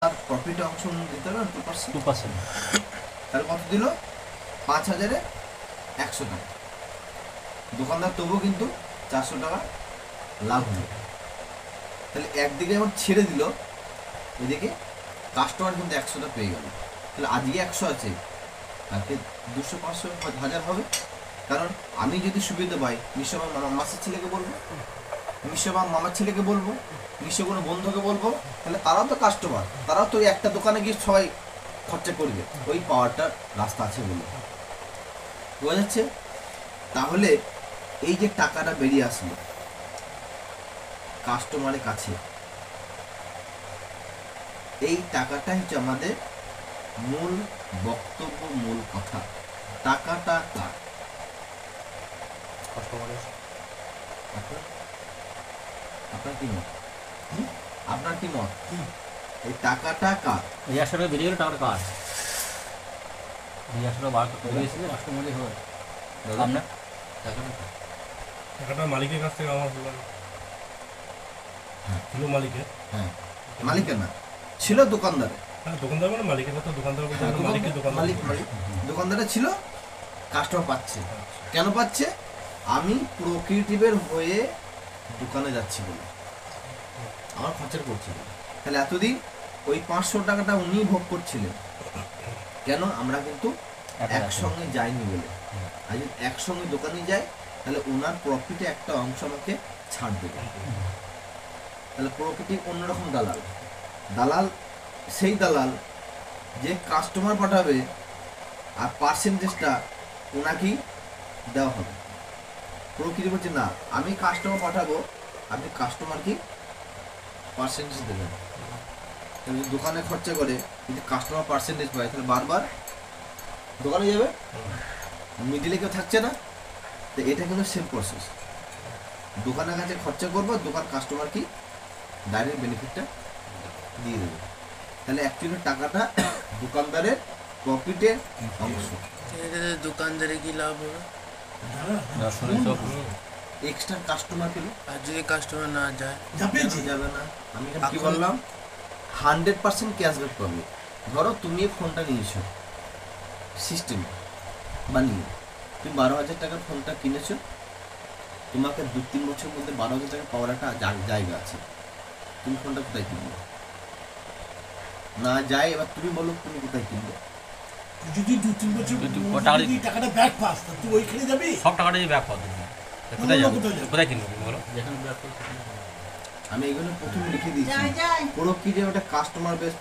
আর profit অংশ দিতে হবে 2%। 2%। তাহলে কত দিল? 5,000-এ 100 টাকা। দোকানদার তবুও কিন্তু 400 টাকা লাভ হলো। তাহলে একদিকে যখন ছেড়ে দিল, এদিকে কাস্টমার কিন্তু 100টা পেয়ে গেল। তাহলে আজকে 100 আছে, কালকে 200, 500, 1000 হবে। কারণ আমি যদি সুবিধা পাই, নিশ্চয় আমার মাসির ছেলেকে বলবো, নিশ্চয় আমার মামার ছেলেকে বলবো, নিশ্চয় কোনো বন্ধুকে বলবো। তাহলে তারাও তো কাস্টমার, তারাও তো একটা দোকানে গিয়ে সবাই খরচা করবে, ওই পাওয়ারটার রাস্তা আছে বলে। বোঝা যাচ্ছে? তাহলে এই যে টাকাটা বেরিয়ে আসলো কাস্টমারের কাছে, এই টাকাটা হচ্ছে আমাদের মূল বক্তব্য, মূল কথা। টাকাটা কার? কাস্টমারের। আপনার কি মত? আপনার কি মত? এই টাকাটা কার? এই 100 টাকা বেরিয়ে গেলে টাকাটা কার? এই 100 টাকা বার করতে গিয়েছিল কাস্টমারই হয়। আপনার টাকাটা মালিকের কাছ থেকে আমার হলো ছিল মালিকের। হ্যাঁ, মালিকের না, ছিল দোকানদারে। হ্যাঁ, দোকানদার মানে মালিকের কথা, দোকানদার বলতে মালিকের দোকান। মালিক দোকানদারে ছিল, কাস্টমার পাচ্ছে। কেন পাচ্ছে? আমি প্রকৃতিবের হয়ে দোকানে যাচ্ছি বলে, আমার খরচা করছি বলে। তাহলে এতদিন ওই 500 টাকাটা উনি ভোগ করছিলেন। কেন? আমরা কিন্তু একসঙ্গে যাইনি বলে। আর যদি একসঙ্গে দোকানে যাই, তাহলে ওনার প্রফিটে একটা অংশ আমাকে ছাড় দেবে। তাহলে প্রকৃতি অন্যরকম দালাল। দালাল সেই দালাল যে কাস্টমার পাঠাবে আর পার্সেন্টেজটা ওনাকেই দেওয়া হবে। প্রকৃতি বলছে না, আমি কাস্টমার পাঠাবো, আপনি কাস্টমারকে পার্সেন্টেজ দেবেন। যদি দোকানে খরচা করে যদি কাস্টমার পার্সেন্টেজ পায়, তাহলে বারবার দোকানে যাবে, মিডিলে কেউ থাকছে না। তো এটা কিন্তু সেম প্রসেস। দোকানের কাছে খরচা করবো, দোকান কাস্টমার কি ডাইরেক্ট বেনিফিটটা দিয়ে দেবে। তাহলে অ্যাকচুয়ালি টাকাটা দোকানদারের প্রফিটের অংশ। দোকানদারে কি লাভ হবে? এক্সট্রা কাস্টমার পেল, আর যদি কাস্টমার না যায়? যাবে না। আমি কি বললাম? 100% ক্যাশব্যাক পাবে। ধরো তুমি এই ফোনটা নিয়েছো সিস্টেমে বানিয়ে, তুমি 12,000 টাকার ফোনটা কিনেছো, তোমাকে 2-3 বছরের মধ্যে 12,000 টাকা পাওয়ার একটা জায়গা আছে। তুমি ফোনটা কোথায় কিনবে? না যায়, এবার তুমি বলো তুমি কোথায় কিনবে? যদি 2-3 বছর যদি টাকাটা ব্যাক পাস, তুই ওইখানে যাবি। সব টাকাটা যদি ব্যাক পাওয়া কোথায় যাবে? কোথায় কিনবো তুমি বলো? আমি এগুলো প্রথমে লিখে দিয়েছি, পুরো কি যে ওটা কাস্টমার বেস